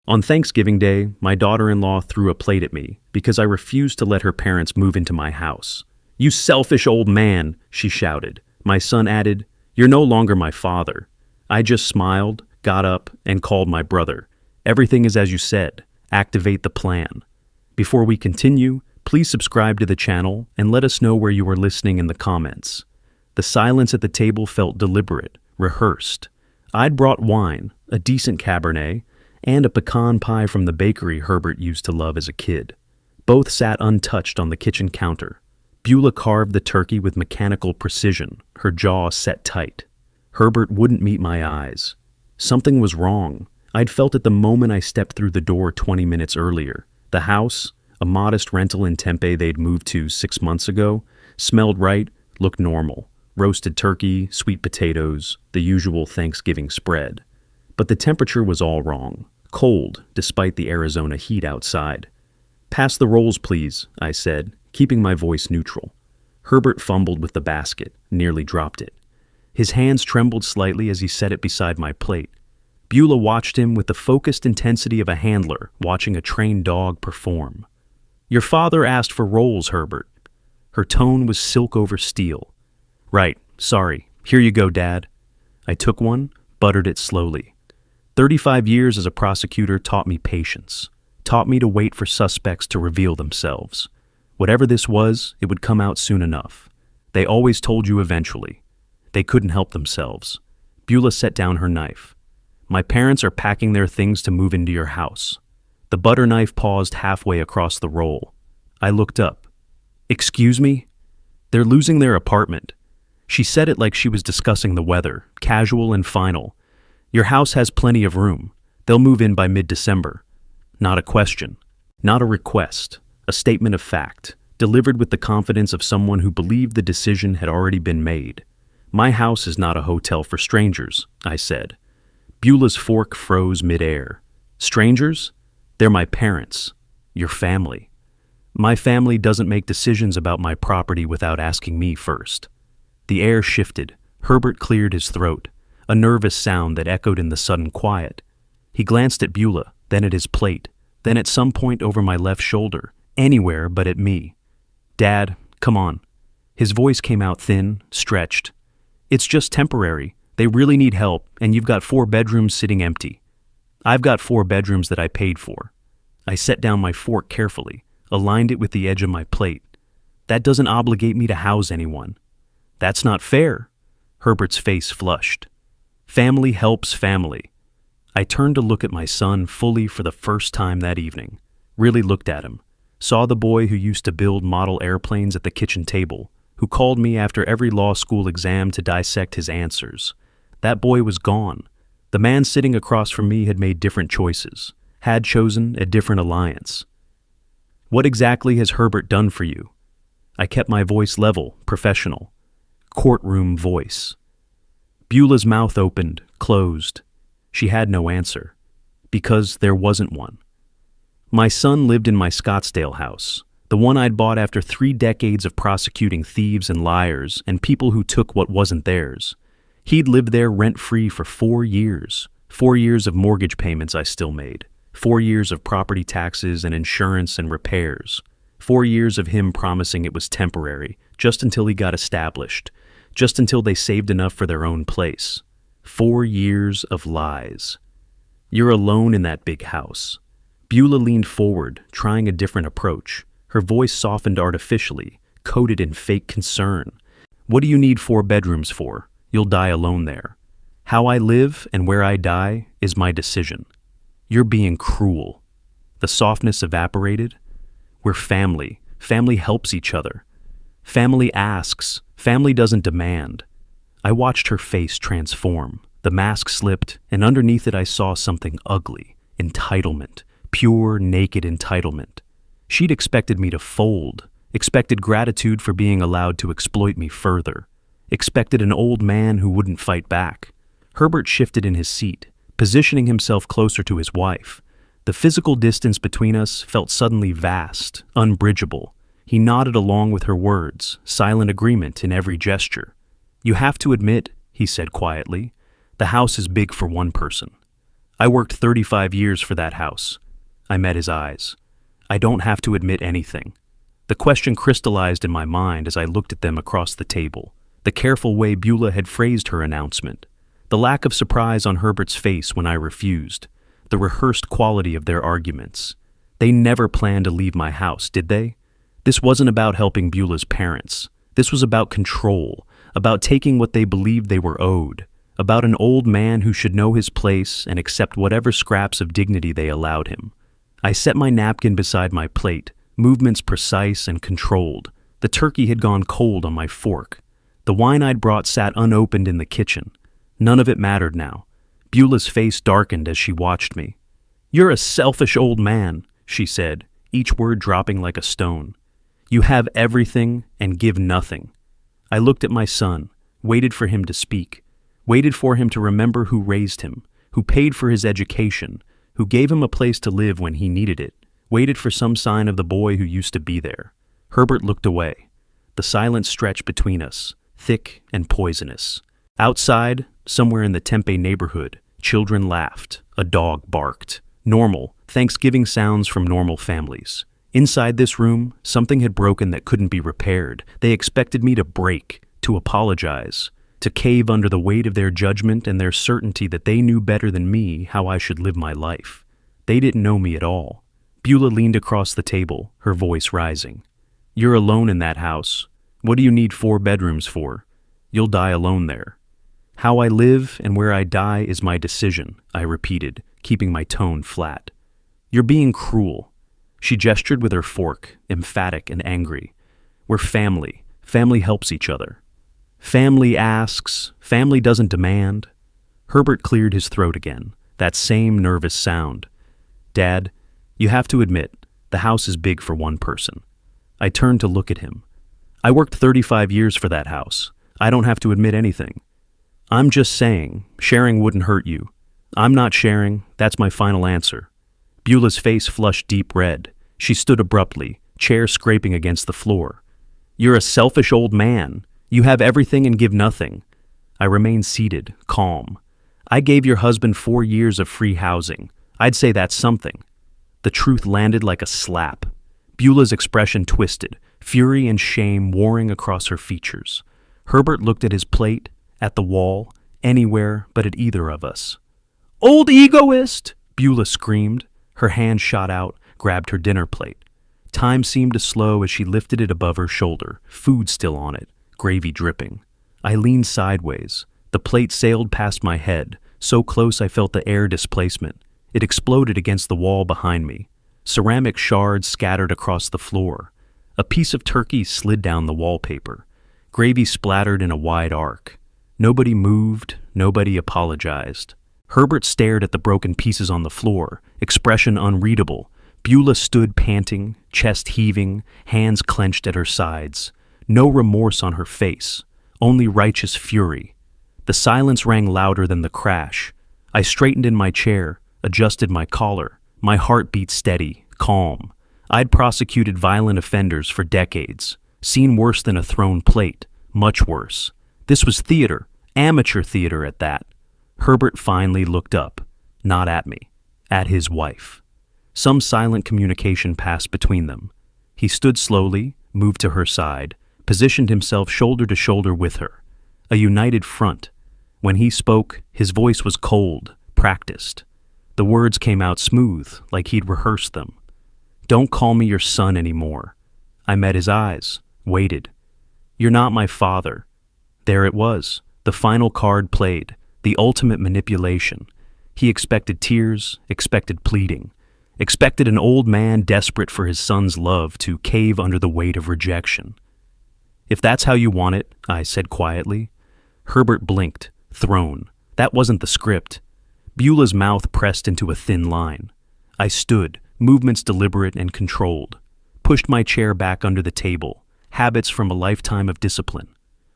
On Thanksgiving Day, my daughter-in-law threw a plate at me because I refused to let her parents move into my house. "You selfish old man," she shouted. My son added, "You're no longer my father." I just smiled, got up, and called my brother. "Everything is as you said. Activate the plan." Before we continue, please subscribe to the channel and let us know where you are listening in the comments. The silence at the table felt deliberate, rehearsed. I'd brought wine, a decent Cabernet, and a pecan pie from the bakery Herbert used to love as a kid. Both sat untouched on the kitchen counter. Beulah carved the turkey with mechanical precision, her jaw set tight. Herbert wouldn't meet my eyes. Something was wrong. I'd felt it the moment I stepped through the door 20 minutes earlier. The house, a modest rental in Tempe they'd moved to 6 months ago, smelled right, looked normal. Roasted turkey, sweet potatoes, the usual Thanksgiving spread. But the temperature was all wrong. Cold, despite the Arizona heat outside. "Pass the rolls, please," I said, keeping my voice neutral. Herbert fumbled with the basket, nearly dropped it. His hands trembled slightly as he set it beside my plate. Beulah watched him with the focused intensity of a handler watching a trained dog perform. "Your father asked for rolls, Herbert." Her tone was silk over steel. "Right, sorry. Here you go, Dad." I took one, buttered it slowly. 35 years as a prosecutor taught me patience, taught me to wait for suspects to reveal themselves. Whatever this was, it would come out soon enough. They always told you eventually. They couldn't help themselves. Beulah set down her knife. "My parents are packing their things to move into your house." The butter knife paused halfway across the roll. I looked up. "Excuse me?" "They're losing their apartment." She said it like she was discussing the weather, casual and final. "Your house has plenty of room. They'll move in by mid-December." Not a question, not a request, a statement of fact, delivered with the confidence of someone who believed the decision had already been made. "My house is not a hotel for strangers," I said. Beulah's fork froze mid-air. "Strangers? They're my parents. Your family. My family doesn't make decisions about my property without asking me first." The air shifted. Herbert cleared his throat, a nervous sound that echoed in the sudden quiet. He glanced at Beulah, then at his plate, then at some point over my left shoulder, anywhere but at me. "Dad, come on." His voice came out thin, stretched. "It's just temporary. They really need help, and you've got 4 bedrooms sitting empty." "I've got 4 bedrooms that I paid for." I set down my fork carefully, aligned it with the edge of my plate. "That doesn't obligate me to house anyone." "That's not fair." Herbert's face flushed. "Family helps family." I turned to look at my son fully for the first time that evening. Really looked at him. Saw the boy who used to build model airplanes at the kitchen table, who called me after every law school exam to dissect his answers. That boy was gone. The man sitting across from me had made different choices, had chosen a different alliance. "What exactly has Herbert done for you?" I kept my voice level, professional. Courtroom voice. Beulah's mouth opened, closed. She had no answer, because there wasn't one. "My son lived in my Scottsdale house, the one I'd bought after 3 decades of prosecuting thieves and liars and people who took what wasn't theirs. He'd lived there rent-free for 4 years, 4 years of mortgage payments I still made, 4 years of property taxes and insurance and repairs, 4 years of him promising it was temporary, just until he got established, just until they saved enough for their own place. 4 years of lies. You're alone in that big house." Beulah leaned forward, trying a different approach. Her voice softened artificially, coated in fake concern. "What do you need 4 bedrooms for? You'll die alone there. How I live and where I die is my decision." "You're being cruel." The softness evaporated. "We're family. Family helps each other. Family asks. Family doesn't demand." I watched her face transform. The mask slipped, and underneath it I saw something ugly. Entitlement. Pure, naked entitlement. She'd expected me to fold, expected gratitude for being allowed to exploit me further, expected an old man who wouldn't fight back. Herbert shifted in his seat, positioning himself closer to his wife. The physical distance between us felt suddenly vast, unbridgeable. He nodded along with her words, silent agreement in every gesture. "You have to admit," he said quietly, "the house is big for one person." I worked 35 years for that house. I met his eyes. I don't have to admit anything. The question crystallized in my mind as I looked at them across the table. The careful way Beulah had phrased her announcement. The lack of surprise on Herbert's face when I refused. The rehearsed quality of their arguments. They never planned to leave my house, did they? This wasn't about helping Beulah's parents. This was about control, about taking what they believed they were owed, about an old man who should know his place and accept whatever scraps of dignity they allowed him. I set my napkin beside my plate, movements precise and controlled. The turkey had gone cold on my fork. The wine I'd brought sat unopened in the kitchen. None of it mattered now. Beulah's face darkened as she watched me. "You're a selfish old man," she said, each word dropping like a stone. "You have everything and give nothing." I looked at my son, waited for him to speak, waited for him to remember who raised him, who paid for his education, who gave him a place to live when he needed it, waited for some sign of the boy who used to be there. Herbert looked away. The silence stretched between us, thick and poisonous. Outside, somewhere in the Tempe neighborhood, children laughed, a dog barked. Normal, Thanksgiving sounds from normal families. Inside this room, something had broken that couldn't be repaired. They expected me to break, to apologize, to cave under the weight of their judgment and their certainty that they knew better than me how I should live my life. They didn't know me at all. Beulah leaned across the table, her voice rising. "You're alone in that house. What do you need 4 bedrooms for? You'll die alone there." "How I live and where I die is my decision," I repeated, keeping my tone flat. "You're being cruel." She gestured with her fork, emphatic and angry. "We're family. Family helps each other." "Family asks, family doesn't demand." Herbert cleared his throat again, that same nervous sound. "Dad, you have to admit, the house is big for one person." I turned to look at him. "I worked 35 years for that house. I don't have to admit anything." "I'm just saying, sharing wouldn't hurt you." "I'm not sharing, that's my final answer." Beulah's face flushed deep red. She stood abruptly, chair scraping against the floor. "You're a selfish old man. You have everything and give nothing." I remained seated, calm. "I gave your husband 4 years of free housing. I'd say that's something." The truth landed like a slap. Beulah's expression twisted, fury and shame warring across her features. Herbert looked at his plate, at the wall, anywhere but at either of us. "Old egoist!" Beulah screamed. Her hand shot out, grabbed her dinner plate. Time seemed to slow as she lifted it above her shoulder, food still on it, gravy dripping. I leaned sideways. The plate sailed past my head, so close I felt the air displacement. It exploded against the wall behind me. Ceramic shards scattered across the floor. A piece of turkey slid down the wallpaper. Gravy splattered in a wide arc. Nobody moved, nobody apologized. Herbert stared at the broken pieces on the floor, expression unreadable. Beulah stood panting, chest heaving, hands clenched at her sides. No remorse on her face, only righteous fury. The silence rang louder than the crash. I straightened in my chair, adjusted my collar. My heart beat steady, calm. I'd prosecuted violent offenders for decades, seen worse than a thrown plate, much worse. This was theater, amateur theater at that. Herbert finally looked up, not at me, at his wife. Some silent communication passed between them. He stood slowly, moved to her side, positioned himself shoulder to shoulder with her. A united front. When he spoke, his voice was cold, practiced. The words came out smooth, like he'd rehearsed them. "Don't call me your son anymore." I met his eyes, waited. "You're not my father." There it was, the final card played, the ultimate manipulation. He expected tears, expected pleading, expected an old man desperate for his son's love to cave under the weight of rejection. "If that's how you want it," I said quietly. Herbert blinked, thrown. That wasn't the script. Beulah's mouth pressed into a thin line. I stood, movements deliberate and controlled. Pushed my chair back under the table, habits from a lifetime of discipline.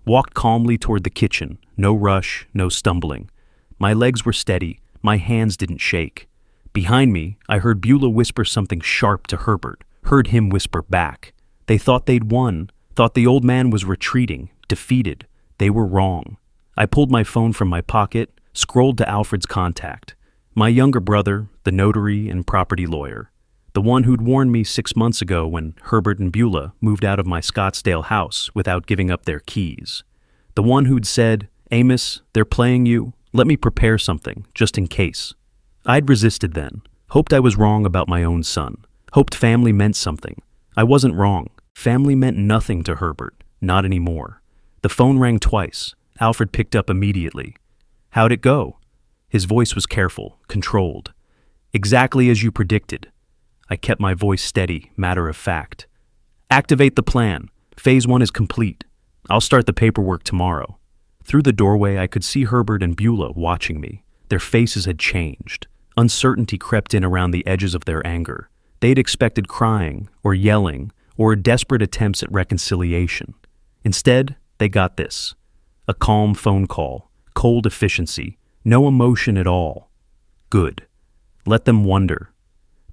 Walked calmly toward the kitchen, no rush, no stumbling. My legs were steady, my hands didn't shake. Behind me, I heard Beulah whisper something sharp to Herbert, heard him whisper back. They thought they'd won, thought the old man was retreating, defeated. They were wrong. I pulled my phone from my pocket, scrolled to Alfred's contact. My younger brother, the notary and property lawyer. The one who'd warned me 6 months ago when Herbert and Beulah moved out of my Scottsdale house without giving up their keys. The one who'd said, "Amos, they're playing you. Let me prepare something, just in case." I'd resisted then, hoped I was wrong about my own son, hoped family meant something. I wasn't wrong. Family meant nothing to Herbert, not anymore. The phone rang twice. Alfred picked up immediately. "How'd it go?" His voice was careful, controlled. "Exactly as you predicted." I kept my voice steady, matter of fact. "Activate the plan. Phase 1 is complete. I'll start the paperwork tomorrow." Through the doorway, I could see Herbert and Beulah watching me. Their faces had changed. Uncertainty crept in around the edges of their anger. They'd expected crying, or yelling, or desperate attempts at reconciliation. Instead, they got this. A calm phone call, cold efficiency, no emotion at all. Good. Let them wonder.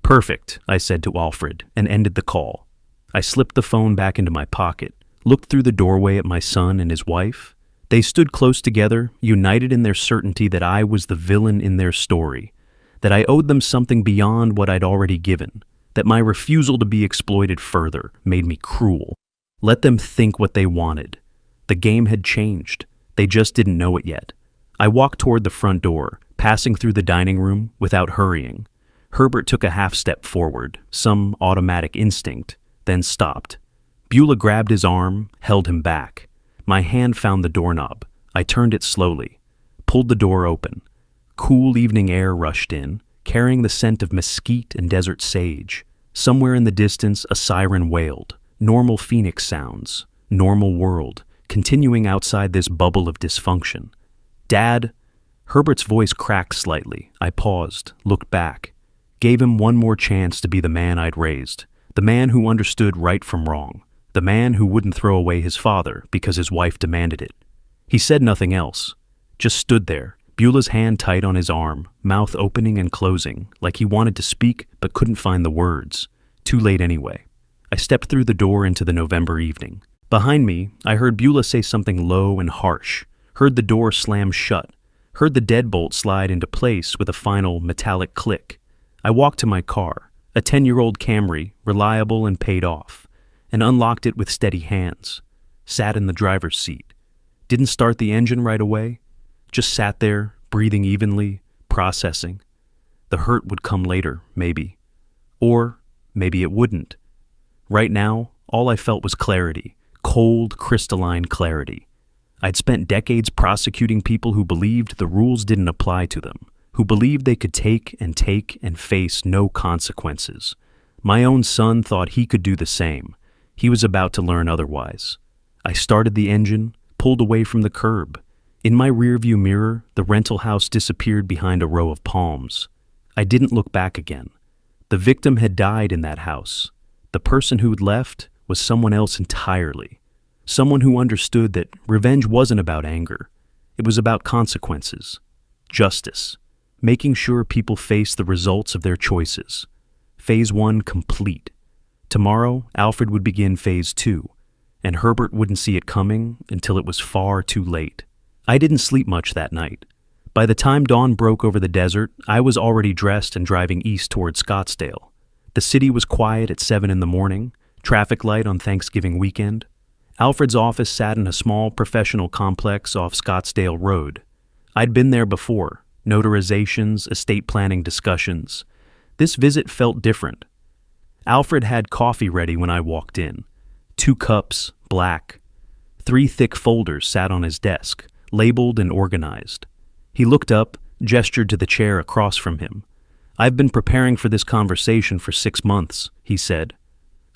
"Perfect," I said to Alfred, and ended the call. I slipped the phone back into my pocket, looked through the doorway at my son and his wife. They stood close together, united in their certainty that I was the villain in their story, that I owed them something beyond what I'd already given, that my refusal to be exploited further made me cruel. Let them think what they wanted. The game had changed. They just didn't know it yet. I walked toward the front door, passing through the dining room without hurrying. Herbert took a half step forward, some automatic instinct, then stopped. Beulah grabbed his arm, held him back. My hand found the doorknob. I turned it slowly, pulled the door open. Cool evening air rushed in, carrying the scent of mesquite and desert sage. Somewhere in the distance, a siren wailed. Normal phoenix sounds. Normal world, continuing outside this bubble of dysfunction. "Dad?" Herbert's voice cracked slightly. I paused, looked back. Gave him one more chance to be the man I'd raised. The man who understood right from wrong. The man who wouldn't throw away his father because his wife demanded it. He said nothing else. Just stood there, Beulah's hand tight on his arm, mouth opening and closing, like he wanted to speak but couldn't find the words. Too late anyway. I stepped through the door into the November evening. Behind me, I heard Beulah say something low and harsh. Heard the door slam shut. Heard the deadbolt slide into place with a final metallic click. I walked to my car, a 10-year-old Camry, reliable and paid off, and unlocked it with steady hands. Sat in the driver's seat. Didn't start the engine right away. Just sat there, breathing evenly, processing. The hurt would come later, maybe. Or maybe it wouldn't. Right now, all I felt was clarity, cold, crystalline clarity. I'd spent decades prosecuting people who believed the rules didn't apply to them, who believed they could take and face no consequences. My own son thought he could do the same. He was about to learn otherwise. I started the engine, pulled away from the curb. In my rearview mirror, the rental house disappeared behind a row of palms. I didn't look back again. The victim had died in that house. The person who'd left was someone else entirely. Someone who understood that revenge wasn't about anger. It was about consequences. Justice. Making sure people face the results of their choices. Phase 1 complete. Tomorrow, Alfred would begin Phase 2, and Herbert wouldn't see it coming until it was far too late. I didn't sleep much that night. By the time dawn broke over the desert, I was already dressed and driving east toward Scottsdale. The city was quiet at 7 in the morning, traffic light on Thanksgiving weekend. Alfred's office sat in a small professional complex off Scottsdale Road. I'd been there before, notarizations, estate planning discussions. This visit felt different. Alfred had coffee ready when I walked in. 2 cups, black. 3 thick folders sat on his desk, labeled and organized. He looked up, gestured to the chair across from him. "I've been preparing for this conversation for 6 months," he said.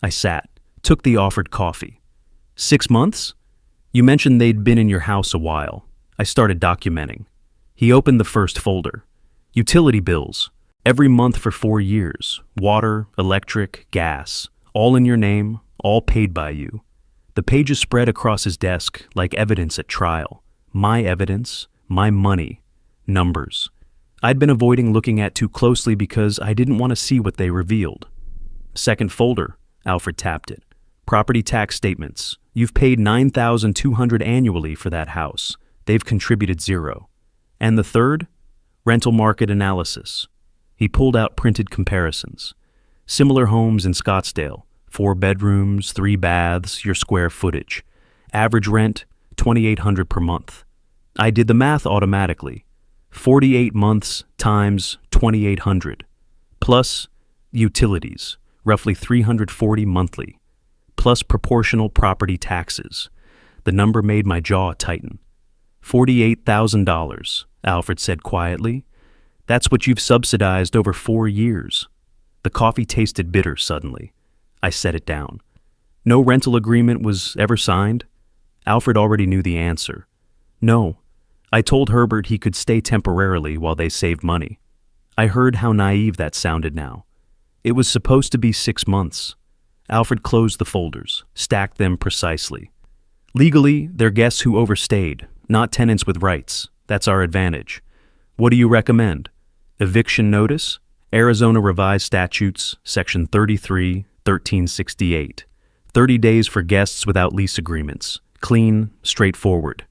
I sat, took the offered coffee. 6 months? You mentioned they'd been in your house a while. I started documenting. He opened the first folder. Utility bills. Every month for 4 years. Water, electric, gas. All in your name, all paid by you. The pages spread across his desk like evidence at trial. My evidence, my money, numbers. I'd been avoiding looking at too closely because I didn't want to see what they revealed. Second folder, Alfred tapped it. Property tax statements. You've paid $9,200 annually for that house. They've contributed $0. And the third? Rental market analysis. He pulled out printed comparisons. Similar homes in Scottsdale, 4 bedrooms, 3 baths, your square footage. Average rent, $2,800 per month. I did the math automatically. 48 months times 2,800. Plus utilities, roughly $340 monthly. Plus proportional property taxes. The number made my jaw tighten. $48,000, Alfred said quietly. That's what you've subsidized over 4 years. The coffee tasted bitter suddenly. I set it down. No rental agreement was ever signed? Alfred already knew the answer. No. I told Herbert he could stay temporarily while they saved money. I heard how naive that sounded now. It was supposed to be 6 months. Alfred closed the folders, stacked them precisely. Legally, they're guests who overstayed, not tenants with rights. That's our advantage. What do you recommend? Eviction notice? Arizona Revised Statutes, Section 33, 1368. 30 days for guests without lease agreements. Clean, straightforward.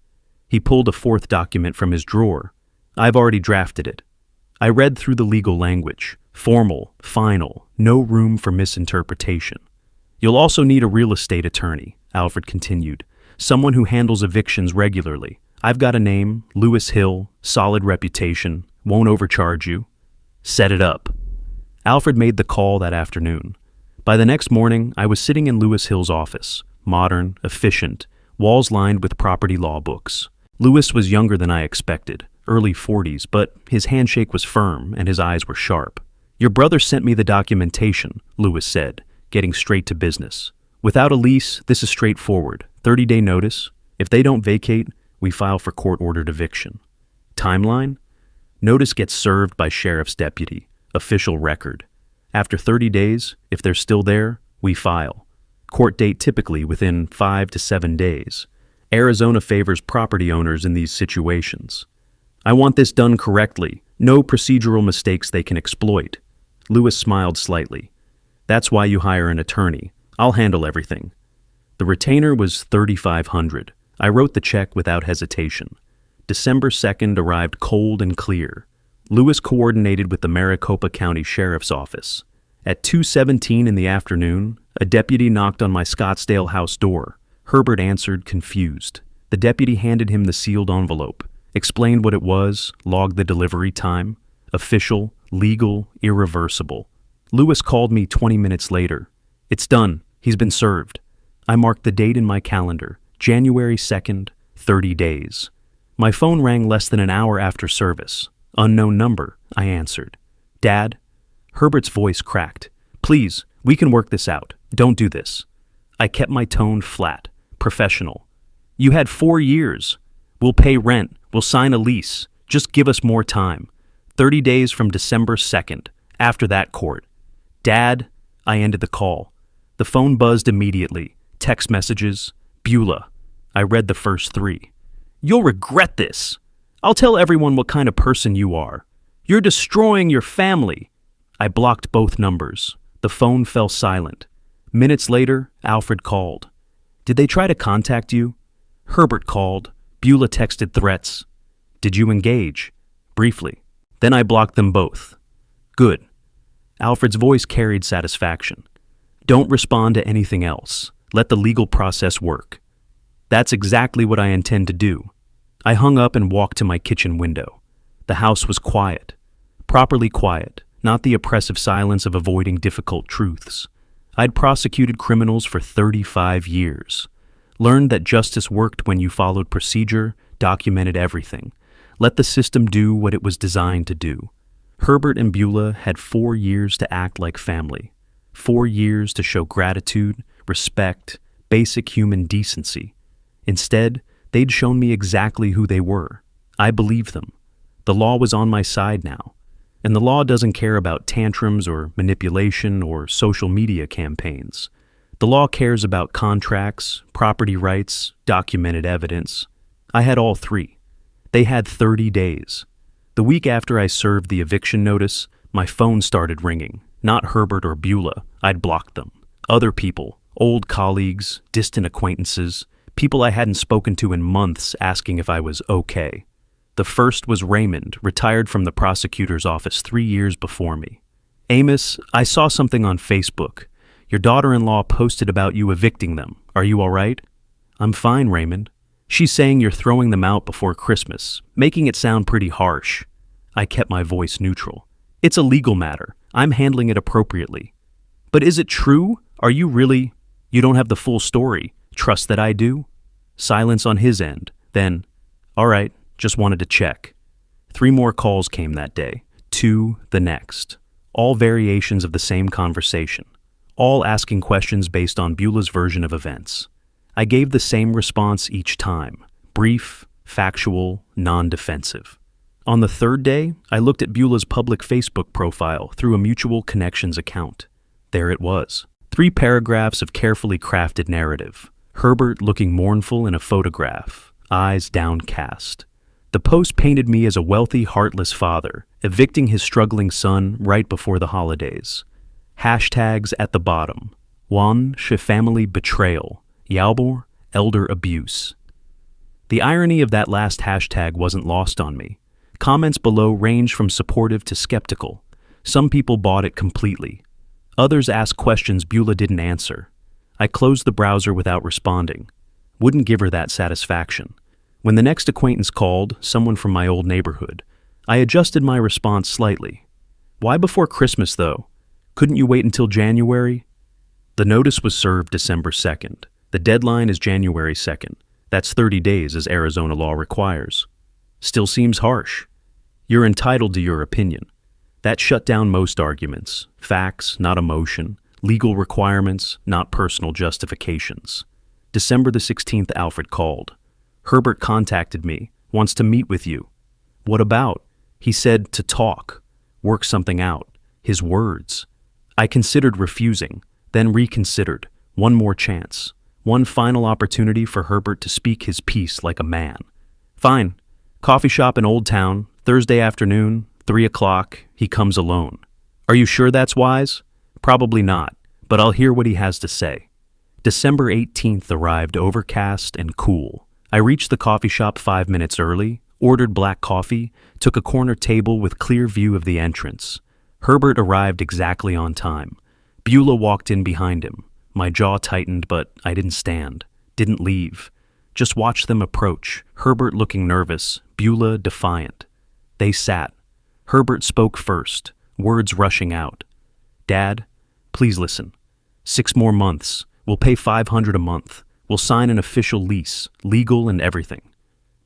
He pulled a 4th document from his drawer. I've already drafted it. I read through the legal language. Formal, final, no room for misinterpretation. You'll also need a real estate attorney, Alfred continued. Someone who handles evictions regularly. I've got a name, Lewis Hill, solid reputation, won't overcharge you. Set it up. Alfred made the call that afternoon. By the next morning, I was sitting in Lewis Hill's office. Modern, efficient, walls lined with property law books. Lewis was younger than I expected, early 40s, but his handshake was firm and his eyes were sharp. Your brother sent me the documentation, Lewis said, getting straight to business. Without a lease, this is straightforward. 30-day notice. If they don't vacate, we file for court-ordered eviction. Timeline? Notice gets served by sheriff's deputy. Official record. After 30 days, if they're still there, we file. Court date typically within 5 to 7 days. Arizona favors property owners in these situations. I want this done correctly. No procedural mistakes they can exploit. Lewis smiled slightly. That's why you hire an attorney. I'll handle everything. The retainer was $3,500. I wrote the check without hesitation. December 2nd arrived cold and clear. Lewis coordinated with the Maricopa County Sheriff's Office. At 2:17 in the afternoon, a deputy knocked on my Scottsdale house door. Herbert answered, confused. The deputy handed him the sealed envelope, explained what it was, logged the delivery time. Official, legal, irreversible. Lewis called me 20 minutes later. It's done. He's been served. I marked the date in my calendar, January 2nd, 30 days. My phone rang less than an hour after service. Unknown number, I answered. Dad? Herbert's voice cracked. Please, we can work this out. Don't do this. I kept my tone flat, professional. You had 4 years. We'll pay rent. We'll sign a lease. Just give us more time. 30 days from December 2nd. After that, court. Dad? I ended the call. The phone buzzed immediately. Text messages. Beulah. I read the first 3. You'll regret this. I'll tell everyone what kind of person you are. You're destroying your family. I blocked both numbers. The phone fell silent. Minutes later, Alfred called. Did they try to contact you? Herbert called. Beulah texted threats. Did you engage? Briefly. Then I blocked them both. Good. Alfred's voice carried satisfaction. Don't respond to anything else. Let the legal process work. That's exactly what I intend to do. I hung up and walked to my kitchen window. The house was quiet. Properly quiet, not the oppressive silence of avoiding difficult truths. I'd prosecuted criminals for 35 years. Learned that justice worked when you followed procedure, documented everything. Let the system do what it was designed to do. Herbert and Beulah had 4 years to act like family. 4 years to show gratitude, respect, basic human decency. Instead, they'd shown me exactly who they were. I believed them. The law was on my side now. And the law doesn't care about tantrums or manipulation or social media campaigns. The law cares about contracts, property rights, documented evidence. I had all 3. They had 30 days. The week after I served the eviction notice, my phone started ringing. Not Herbert or Beulah. I'd blocked them. Other people, old colleagues, distant acquaintances, people I hadn't spoken to in months asking if I was okay. The first was Raymond, retired from the prosecutor's office 3 years before me. Amos, I saw something on Facebook. Your daughter-in-law posted about you evicting them. Are you all right? I'm fine, Raymond. She's saying you're throwing them out before Christmas, making it sound pretty harsh. I kept my voice neutral. It's a legal matter. I'm handling it appropriately. But is it true? Are you really? You don't have the full story. Trust that I do? Silence on his end. Then, all right, just wanted to check. 3 more calls came that day. 2 the next. All variations of the same conversation. All asking questions based on Beulah's version of events. I gave the same response each time. Brief, factual, non-defensive. On the 3rd day, I looked at Beulah's public Facebook profile through a mutual connections account. There it was. 3 paragraphs of carefully crafted narrative. Herbert looking mournful in a photograph, eyes downcast. The post painted me as a wealthy, heartless father, evicting his struggling son right before the holidays. Hashtags at the bottom. One, family betrayal. Yaubor, elder abuse. The irony of that last hashtag wasn't lost on me. Comments below ranged from supportive to skeptical. Some people bought it completely. Others asked questions Beulah didn't answer. I closed the browser without responding. Wouldn't give her that satisfaction. When the next acquaintance called, someone from my old neighborhood, I adjusted my response slightly. Why before Christmas, though? Couldn't you wait until January? The notice was served December 2nd. The deadline is January 2nd. That's 30 days as Arizona law requires. Still seems harsh. You're entitled to your opinion. That shut down most arguments. Facts, not emotion. Legal requirements, not personal justifications. December the 16th, Alfred called. Herbert contacted me, wants to meet with you. What about? He said to talk, work something out. His words. I considered refusing, then reconsidered. One more chance. One final opportunity for Herbert to speak his piece like a man. Fine. Coffee shop in Old Town, Thursday afternoon, 3 o'clock, he comes alone. Are you sure that's wise? Probably not, but I'll hear what he has to say. December 18th arrived overcast and cool. I reached the coffee shop 5 minutes early, ordered black coffee, took a corner table with clear view of the entrance. Herbert arrived exactly on time. Beulah walked in behind him. My jaw tightened, but I didn't stand, didn't leave. Just watched them approach, Herbert looking nervous, Beulah defiant. They sat. Herbert spoke first, words rushing out. Dad, please listen. 6 more months. We'll pay $500 a month. We'll sign an official lease, legal and everything.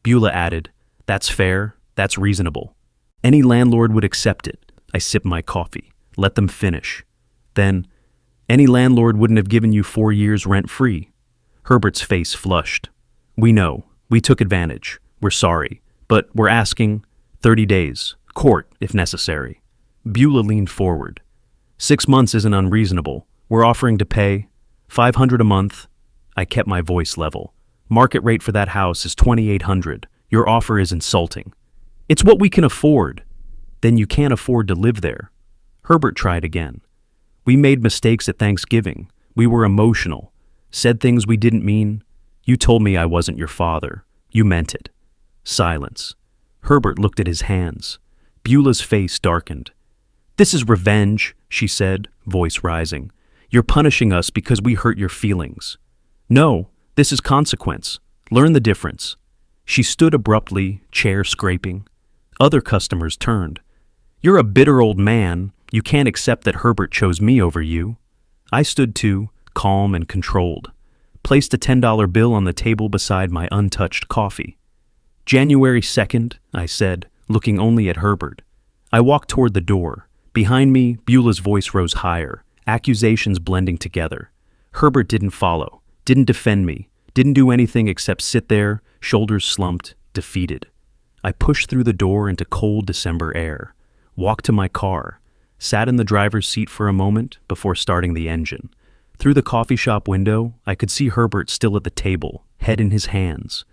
Beulah added, that's fair, that's reasonable. Any landlord would accept it. I sipped my coffee, let them finish. Then, any landlord wouldn't have given you 4 years rent-free. Herbert's face flushed. We know. We took advantage. We're sorry. But we're asking 30 days. Court, if necessary. Beulah leaned forward. 6 months isn't unreasonable. We're offering to pay $500 a month. I kept my voice level. Market rate for that house is $2,800. Your offer is insulting. It's what we can afford. Then you can't afford to live there. Herbert tried again. We made mistakes at Thanksgiving. We were emotional. Said things we didn't mean. You told me I wasn't your father. You meant it. Silence. Herbert looked at his hands. Beulah's face darkened. This is revenge, she said, voice rising. You're punishing us because we hurt your feelings. No, this is consequence. Learn the difference. She stood abruptly, chair scraping. Other customers turned. You're a bitter old man. You can't accept that Herbert chose me over you. I stood too, calm and controlled. Placed a $10 bill on the table beside my untouched coffee. January 2nd, I said, looking only at Herbert. I walked toward the door. Behind me, Beulah's voice rose higher, accusations blending together. Herbert didn't follow, didn't defend me, didn't do anything except sit there, shoulders slumped, defeated. I pushed through the door into cold December air, walked to my car, sat in the driver's seat for a moment before starting the engine. Through the coffee shop window, I could see Herbert still at the table, head in his hands.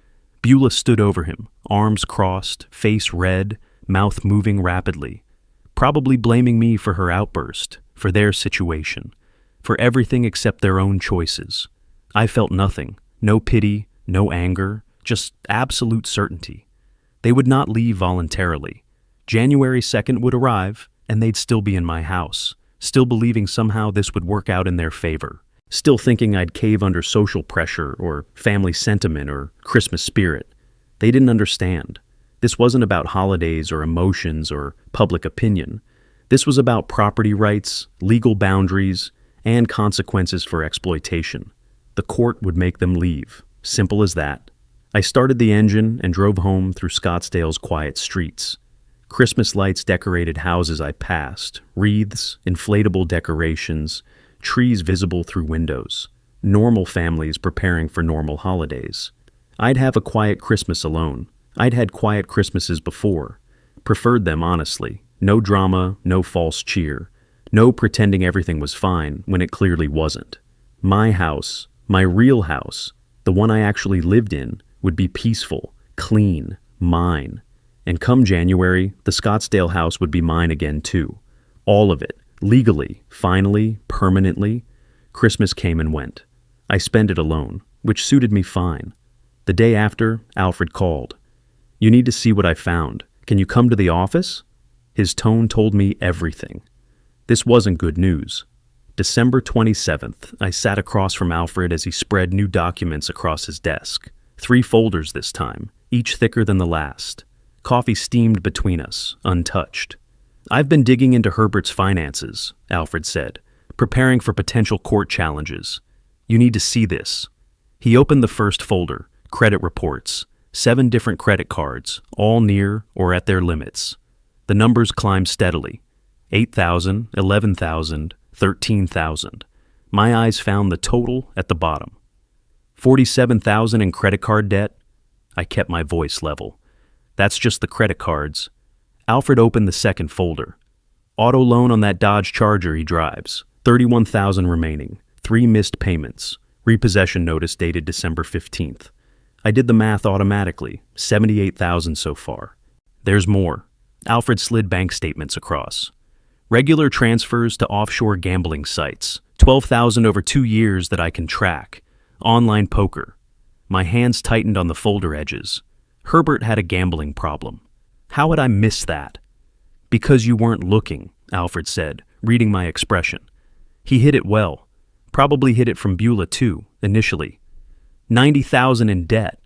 Beulah stood over him, arms crossed, face red, mouth moving rapidly, probably blaming me for her outburst, for their situation, for everything except their own choices. I felt nothing, no pity, no anger, just absolute certainty. They would not leave voluntarily. January 2nd would arrive, and they'd still be in my house, still believing somehow this would work out in their favor, still thinking I'd cave under social pressure or family sentiment or Christmas spirit. They didn't understand. This wasn't about holidays or emotions or public opinion. This was about property rights, legal boundaries, and consequences for exploitation. The court would make them leave. Simple as that. I started the engine and drove home through Scottsdale's quiet streets. Christmas lights decorated houses I passed, wreaths, inflatable decorations, trees visible through windows, normal families preparing for normal holidays. I'd have a quiet Christmas alone. I'd had quiet Christmases before. Preferred them, honestly. No drama, no false cheer. No pretending everything was fine when it clearly wasn't. My house, my real house, the one I actually lived in, would be peaceful, clean, mine. And come January, the Scottsdale house would be mine again too. All of it, legally, finally, permanently. Christmas came and went. I spent it alone, which suited me fine. The day after, Alfred called. "You need to see what I found. Can you come to the office?" His tone told me everything. This wasn't good news. December 27th, I sat across from Alfred as he spread new documents across his desk. 3 folders this time, each thicker than the last. Coffee steamed between us, untouched. "I've been digging into Herbert's finances," Alfred said, "preparing for potential court challenges. You need to see this." He opened the first folder, credit reports, 7 different credit cards, all near or at their limits. The numbers climbed steadily. 8,000, 11,000, 13,000. My eyes found the total at the bottom. 47,000 in credit card debt. I kept my voice level. That's just the credit cards. Alfred opened the second folder. Auto loan on that Dodge Charger he drives. 31,000 remaining. 3 missed payments. Repossession notice dated December 15th. I did the math automatically. 78,000 so far. There's more. Alfred slid bank statements across. Regular transfers to offshore gambling sites. 12,000 over 2 years that I can track. Online poker. My hands tightened on the folder edges. Herbert had a gambling problem. How had I missed that? "Because you weren't looking," Alfred said, reading my expression. He hit it well. Probably hit it from Beulah too, initially. 90,000 in debt.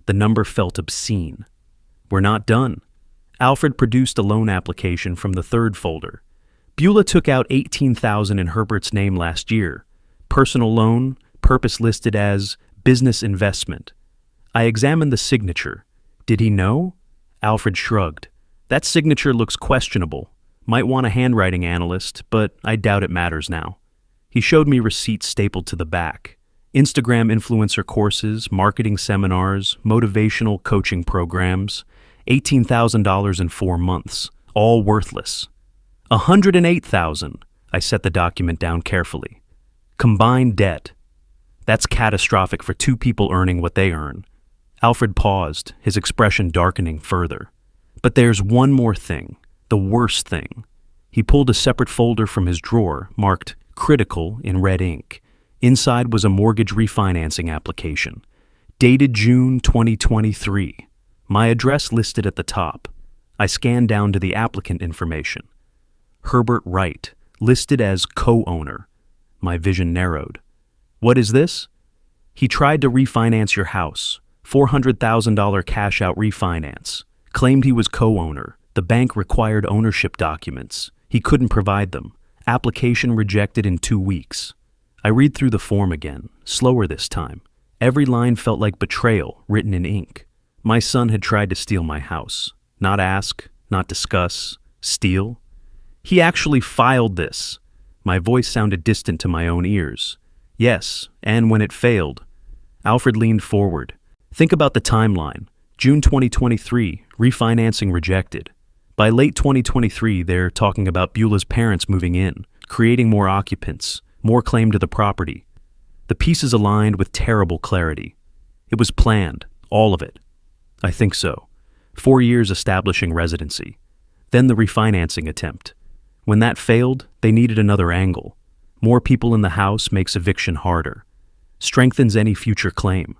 The number felt obscene. We're not done. Alfred produced a loan application from the third folder. Beulah took out 18,000 in Herbert's name last year. Personal loan, purpose listed as business investment. I examined the signature. Did he know? Alfred shrugged. That signature looks questionable. Might want a handwriting analyst, but I doubt it matters now. He showed me receipts stapled to the back. Instagram influencer courses, marketing seminars, motivational coaching programs. $18,000 in 4 months. All worthless. 108,000. I set the document down carefully. Combined debt. That's catastrophic for 2 people earning what they earn. Alfred paused, his expression darkening further. But there's one more thing, the worst thing. He pulled a separate folder from his drawer, marked critical in red ink. Inside was a mortgage refinancing application, dated June 2023. My address listed at the top. I scanned down to the applicant information. Herbert Wright, listed as co-owner. My vision narrowed. What is this? He tried to refinance your house. $400,000 cash-out refinance. Claimed he was co-owner. The bank required ownership documents. He couldn't provide them. Application rejected in 2 weeks. I read through the form again, slower this time. Every line felt like betrayal, written in ink. My son had tried to steal my house. Not ask, not discuss, steal. He actually filed this. My voice sounded distant to my own ears. Yes, and when it failed. Alfred leaned forward. Think about the timeline. June 2023, refinancing rejected. By late 2023, they're talking about Beulah's parents moving in, creating more occupants, more claim to the property. The pieces aligned with terrible clarity. It was planned, all of it. I think so. 4 years establishing residency. Then the refinancing attempt. When that failed, they needed another angle. More people in the house makes eviction harder. Strengthens any future claim.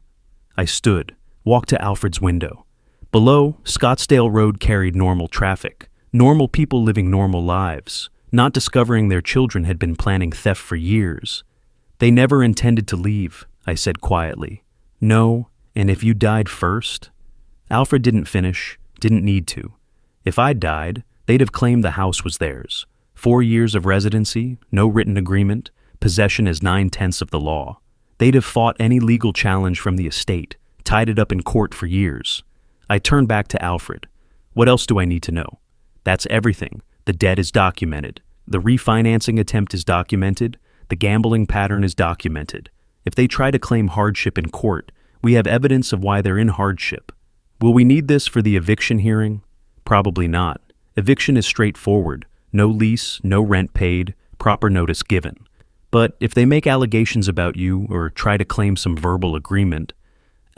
I stood, walked to Alfred's window. Below, Scottsdale Road carried normal traffic, normal people living normal lives, not discovering their children had been planning theft for years. They never intended to leave, I said quietly. No, and if you died first? Alfred didn't finish, didn't need to. If I died, they'd have claimed the house was theirs. 4 years of residency, no written agreement, possession as 9/10 of the law. They'd have fought any legal challenge from the estate, tied it up in court for years. I turned back to Alfred. What else do I need to know? That's everything. The debt is documented. The refinancing attempt is documented. The gambling pattern is documented. If they try to claim hardship in court, we have evidence of why they're in hardship. Will we need this for the eviction hearing? Probably not. Eviction is straightforward. No lease, no rent paid, proper notice given. But if they make allegations about you or try to claim some verbal agreement,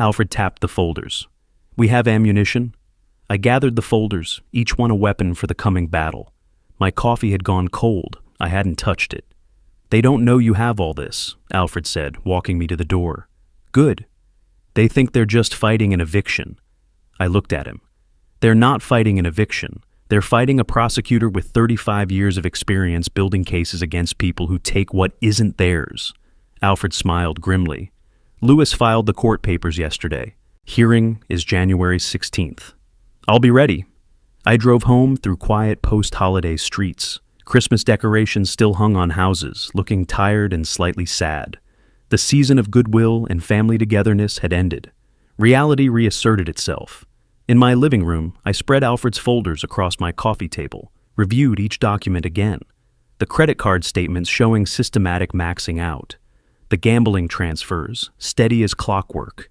Alfred tapped the folders. We have ammunition. I gathered the folders, each one a weapon for the coming battle. My coffee had gone cold. I hadn't touched it. They don't know you have all this, Alfred said, walking me to the door. Good. They think they're just fighting an eviction. I looked at him. They're not fighting an eviction. They're fighting a prosecutor with 35 years of experience building cases against people who take what isn't theirs. Alfred smiled grimly. Lewis filed the court papers yesterday. Hearing is January 16th. I'll be ready. I drove home through quiet post-holiday streets. Christmas decorations still hung on houses, looking tired and slightly sad. The season of goodwill and family togetherness had ended. Reality reasserted itself. In my living room, I spread Alfred's folders across my coffee table, reviewed each document again. The credit card statements showing systematic maxing out. The gambling transfers, steady as clockwork.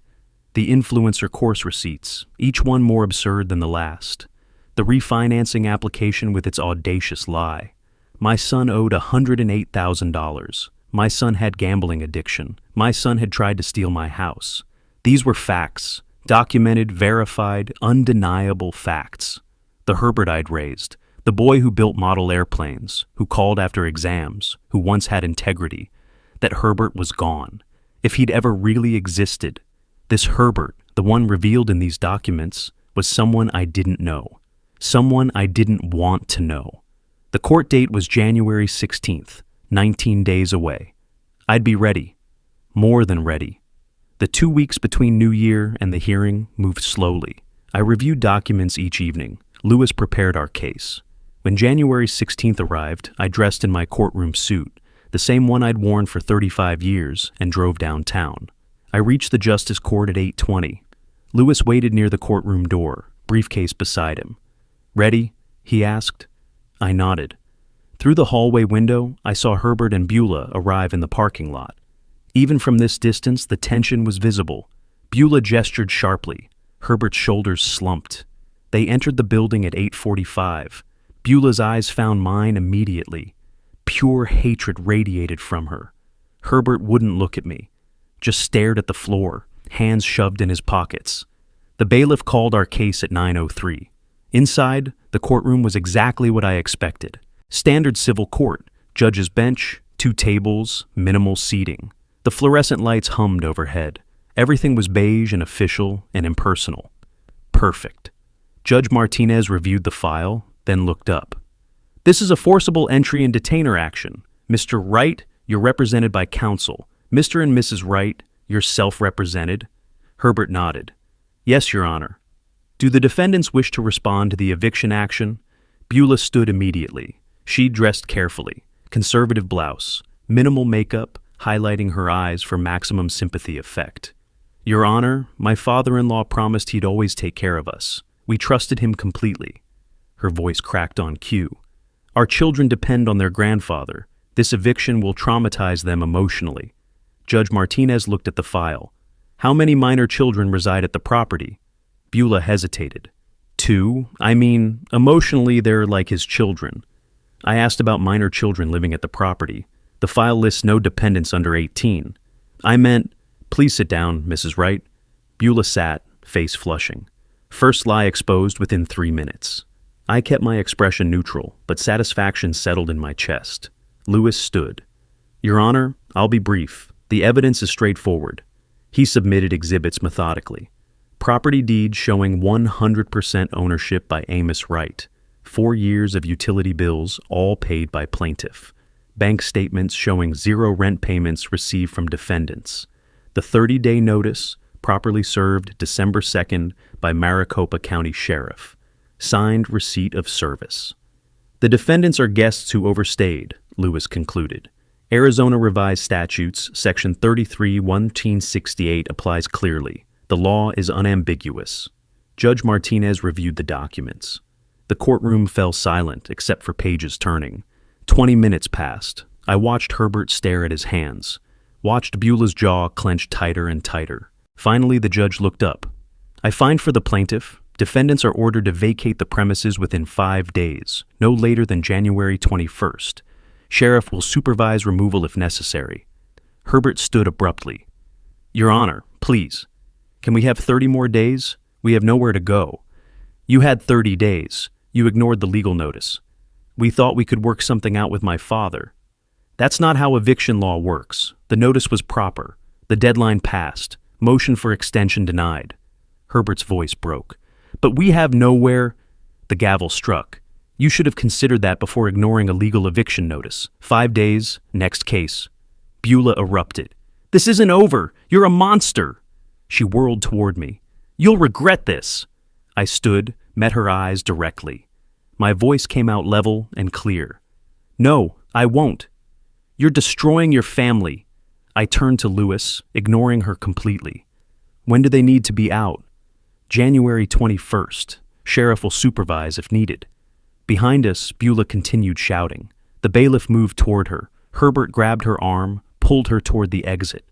The influencer course receipts, each one more absurd than the last. The refinancing application with its audacious lie. My son owed $108,000. My son had gambling addiction. My son had tried to steal my house. These were facts, documented, verified, undeniable facts. The Herbert I'd raised, the boy who built model airplanes, who called after exams, who once had integrity, that Herbert was gone. If he'd ever really existed, this Herbert, the one revealed in these documents, was someone I didn't know. Someone I didn't want to know. The court date was January 16th, 19 days away. I'd be ready. More than ready. The 2 weeks between New Year and the hearing moved slowly. I reviewed documents each evening. Lewis prepared our case. When January 16th arrived, I dressed in my courtroom suit, the same one I'd worn for 35 years, and drove downtown. I reached the Justice Court at 8:20. Lewis waited near the courtroom door, briefcase beside him. Ready? He asked. I nodded. Through the hallway window, I saw Herbert and Beulah arrive in the parking lot. Even from this distance, the tension was visible. Beulah gestured sharply. Herbert's shoulders slumped. They entered the building at 8:45. Beulah's eyes found mine immediately. Pure hatred radiated from her. Herbert wouldn't look at me, just stared at the floor, hands shoved in his pockets. The bailiff called our case at 9:03. Inside, the courtroom was exactly what I expected. Standard civil court, judge's bench, 2 tables, minimal seating. The fluorescent lights hummed overhead. Everything was beige and official and impersonal. Perfect. Judge Martinez reviewed the file, then looked up. This is a forcible entry and detainer action. Mr. Wright, you're represented by counsel. Mr. and Mrs. Wright, you're self-represented. Herbert nodded. Yes, Your Honor. Do the defendants wish to respond to the eviction action? Beulah stood immediately. She dressed carefully. Conservative blouse, minimal makeup, highlighting her eyes for maximum sympathy effect. Your Honor, my father-in-law promised he'd always take care of us. We trusted him completely. Her voice cracked on cue. Our children depend on their grandfather. This eviction will traumatize them emotionally. Judge Martinez looked at the file. How many minor children reside at the property? Beulah hesitated. 2? Emotionally they're like his children. I asked about minor children living at the property. The file lists no dependents under 18. I meant, please sit down, Mrs. Wright. Beulah sat, face flushing. First lie exposed within 3 minutes. I kept my expression neutral, but satisfaction settled in my chest. Lewis stood. Your Honor, I'll be brief. The evidence is straightforward. He submitted exhibits methodically. Property deed showing 100% ownership by Amos Wright. 4 years of utility bills, all paid by plaintiff. Bank statements showing 0 rent payments received from defendants. The 30-day notice, properly served December 2nd by Maricopa County Sheriff. Signed receipt of service. The defendants are guests who overstayed, Lewis concluded. Arizona Revised Statutes, Section 33-1968 applies clearly. The law is unambiguous. Judge Martinez reviewed the documents. The courtroom fell silent except for pages turning. 20 minutes passed. I watched Herbert stare at his hands, watched Beulah's jaw clench tighter and tighter. Finally, the judge looked up. I find for the plaintiff, defendants are ordered to vacate the premises within 5 days, no later than January 21st. Sheriff will supervise removal if necessary. Herbert stood abruptly. Your Honor, please. Can we have 30 more days? We have nowhere to go. You had 30 days. You ignored the legal notice. We thought we could work something out with my father. That's not how eviction law works. The notice was proper. The deadline passed. Motion for extension denied. Herbert's voice broke. But we have nowhere. The gavel struck. You should have considered that before ignoring a legal eviction notice. 5 days, next case. Beulah erupted. This isn't over. You're a monster. She whirled toward me. You'll regret this. I stood, met her eyes directly. My voice came out level and clear. No, I won't. You're destroying your family. I turned to Lewis, ignoring her completely. When do they need to be out? January 21st. Sheriff will supervise if needed. Behind us, Beulah continued shouting. The bailiff moved toward her. Herbert grabbed her arm, pulled her toward the exit.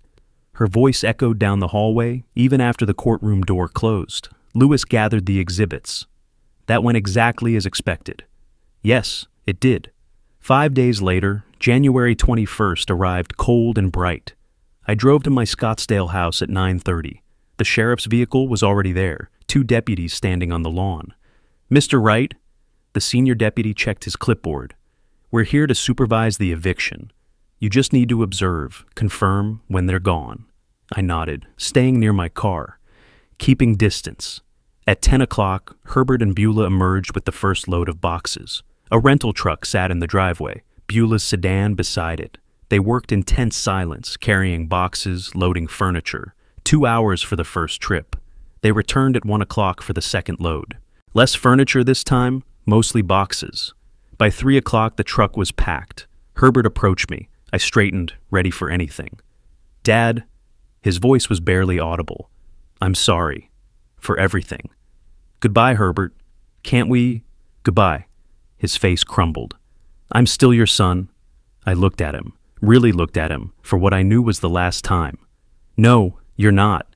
Her voice echoed down the hallway, even after the courtroom door closed. Lewis gathered the exhibits. That went exactly as expected. Yes, it did. 5 days later, January 21st arrived cold and bright. I drove to my Scottsdale house at 9:30. The sheriff's vehicle was already there, 2 deputies standing on the lawn. Mr. Wright, the senior deputy checked his clipboard. We're here to supervise the eviction. You just need to observe, confirm when they're gone. I nodded, staying near my car, keeping distance. At 10 o'clock, Herbert and Beulah emerged with the first load of boxes. A rental truck sat in the driveway, Beulah's sedan beside it. They worked in tense silence, carrying boxes, loading furniture. 2 hours for the first trip. They returned at 1 o'clock for the second load. Less furniture this time, mostly boxes. By 3 o'clock, the truck was packed. Herbert approached me. I straightened, ready for anything. Dad, his voice was barely audible. I'm sorry. For everything. Goodbye, Herbert. Can't we? Goodbye. His face crumbled. I'm still your son. I looked at him, really looked at him, for what I knew was the last time. No, you're not.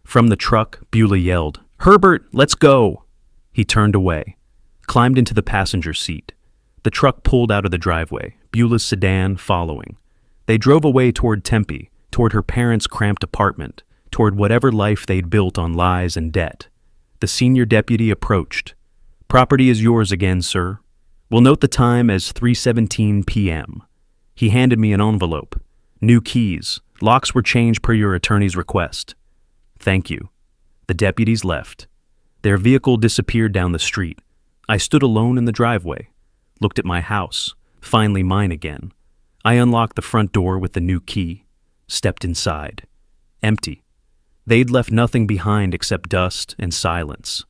From the truck, Beulah yelled, Herbert, let's go. He turned away, climbed into the passenger seat. The truck pulled out of the driveway, Beulah's sedan following. They drove away toward Tempe, toward her parents' cramped apartment, toward whatever life they'd built on lies and debt. The senior deputy approached. Property is yours again, sir. We'll note the time as 3:17 p.m. He handed me an envelope. New keys. Locks were changed per your attorney's request. Thank you. The deputies left. Their vehicle disappeared down the street. I stood alone in the driveway, looked at my house, finally mine again. I unlocked the front door with the new key, stepped inside. Empty. They'd left nothing behind except dust and silence.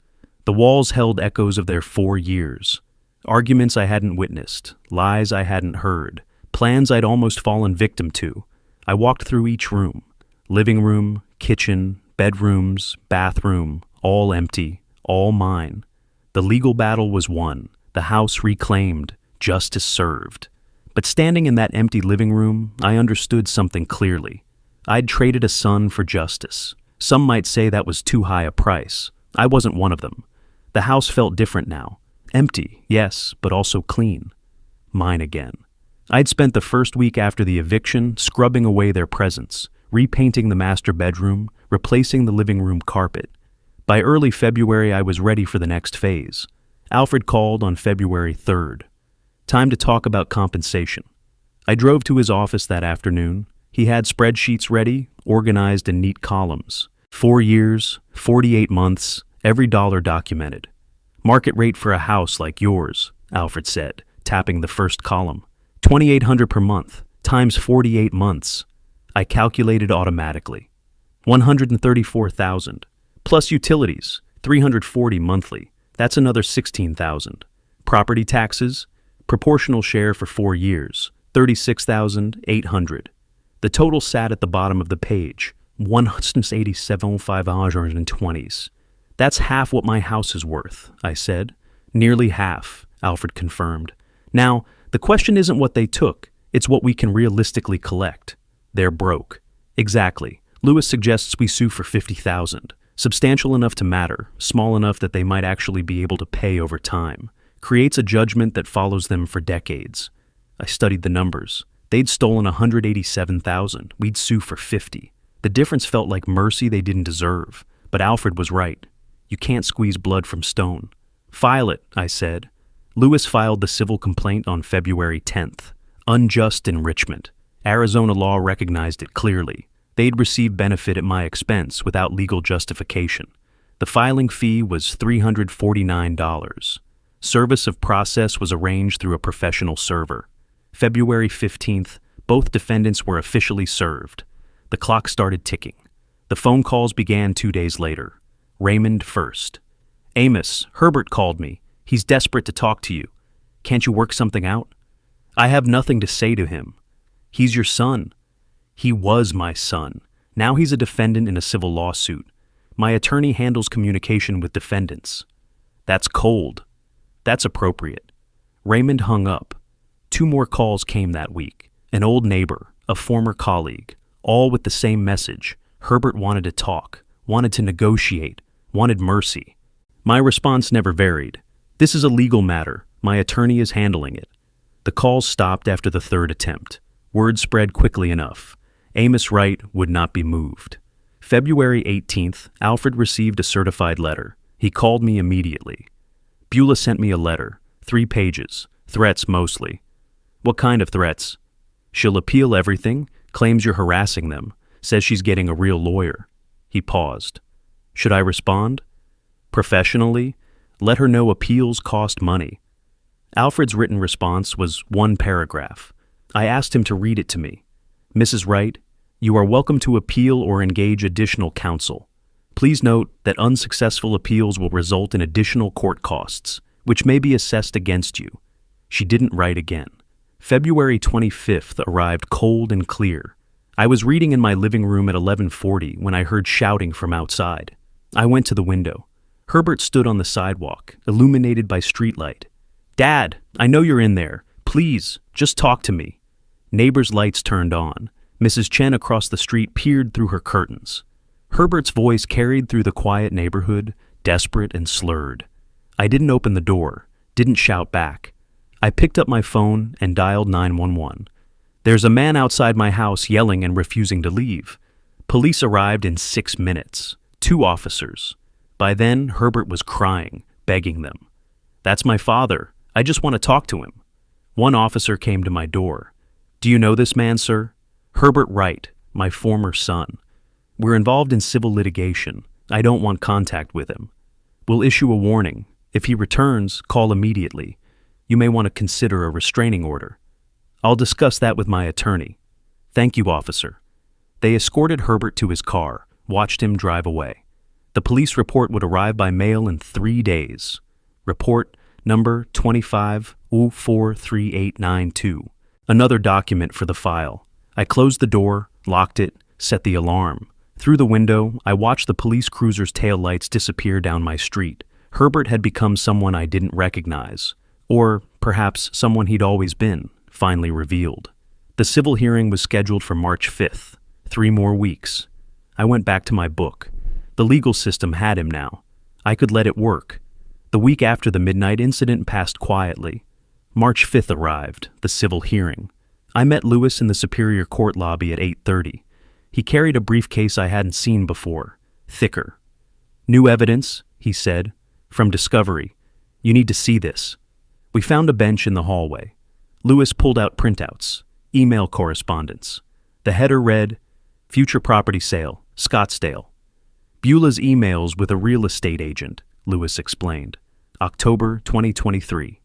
The walls held echoes of their 4 years. Arguments I hadn't witnessed, lies I hadn't heard, plans I'd almost fallen victim to. I walked through each room. Living room, kitchen, bedrooms, bathroom, all empty, all mine. The legal battle was won, the house reclaimed, justice served. But standing in that empty living room, I understood something clearly. I'd traded a son for justice. Some might say that was too high a price. I wasn't one of them. The house felt different now. Empty, yes, but also clean. Mine again. I'd spent the first week after the eviction scrubbing away their presence, repainting the master bedroom, replacing the living room carpet. By early February, I was ready for the next phase. Alfred called on February 3rd. Time to talk about compensation. I drove to his office that afternoon. He had spreadsheets ready, organized in neat columns. 4 years, 48 months, every dollar documented. Market rate for a house like yours, Alfred said, tapping the first column. $2,800 per month, times 48 months. I calculated automatically. $134,000, plus utilities, $340 monthly. That's another $16,000. Property taxes, proportional share for 4 years, $36,800. The total sat at the bottom of the page, $187,520. That's half what my house is worth, I said. Nearly half, Alfred confirmed. Now, the question isn't what they took, it's what we can realistically collect. They're broke. Exactly. Lewis suggests we sue for $50,000. Substantial enough to matter, small enough that they might actually be able to pay over time. Creates a judgment that follows them for decades. I studied the numbers. They'd stolen $187,000. We'd sue for $50,000. The difference felt like mercy they didn't deserve. But Alfred was right. You can't squeeze blood from stone. File it, I said. Lewis filed the civil complaint on February 10th. Unjust enrichment. Arizona law recognized it clearly. They'd receive benefit at my expense without legal justification. The filing fee was $349. Service of process was arranged through a professional server. February 15th, both defendants were officially served. The clock started ticking. The phone calls began 2 days later. Raymond first. Amos, Herbert called me. He's desperate to talk to you. Can't you work something out? I have nothing to say to him. He's your son. He was my son. Now he's a defendant in a civil lawsuit. My attorney handles communication with defendants. That's cold. That's appropriate. Raymond hung up. 2 more calls came that week. An old neighbor, a former colleague, all with the same message. Herbert wanted to talk, wanted to negotiate, wanted mercy. My response never varied. This is a legal matter. My attorney is handling it. The calls stopped after the 3rd attempt. Word spread quickly enough. Amos Wright would not be moved. February 18th, Alfred received a certified letter. He called me immediately. Beulah sent me a letter, 3 pages, threats mostly. What kind of threats? She'll appeal everything, claims you're harassing them, says she's getting a real lawyer. He paused. Should I respond? Professionally, let her know appeals cost money. Alfred's written response was 1 paragraph. I asked him to read it to me. Mrs. Wright, you are welcome to appeal or engage additional counsel. Please note that unsuccessful appeals will result in additional court costs, which may be assessed against you. She didn't write again. February 25th arrived cold and clear. I was reading in my living room at 11:40 when I heard shouting from outside. I went to the window. Herbert stood on the sidewalk, illuminated by streetlight. Dad, I know you're in there. Please, just talk to me. Neighbors' lights turned on. Mrs. Chen across the street peered through her curtains. Herbert's voice carried through the quiet neighborhood, desperate and slurred. I didn't open the door, didn't shout back. I picked up my phone and dialed 911. There's a man outside my house yelling and refusing to leave. Police arrived in 6 minutes. 2 officers. By then, Herbert was crying, begging them. That's my father. I just want to talk to him. 1 officer came to my door. Do you know this man, sir? Herbert Wright, my former son. We're involved in civil litigation. I don't want contact with him. We'll issue a warning. If he returns, call immediately. You may want to consider a restraining order. I'll discuss that with my attorney. Thank you, officer. They escorted Herbert to his car, watched him drive away. The police report would arrive by mail in 3 days. Report number 25043892. Another document for the file. I closed the door, locked it, set the alarm. Through the window, I watched the police cruiser's taillights disappear down my street. Herbert had become someone I didn't recognize. Or perhaps someone he'd always been, finally revealed. The civil hearing was scheduled for March 5th. 3 more weeks. I went back to my book. The legal system had him now. I could let it work. The week after the midnight incident passed quietly. March 5th arrived, the civil hearing. I met Lewis in the Superior Court lobby at 8:30. He carried a briefcase I hadn't seen before, thicker. New evidence, he said, from discovery. You need to see this. We found a bench in the hallway. Lewis pulled out printouts, email correspondence. The header read, Future Property Sale, Scottsdale. Beulah's emails with a real estate agent, Lewis explained. October 2023.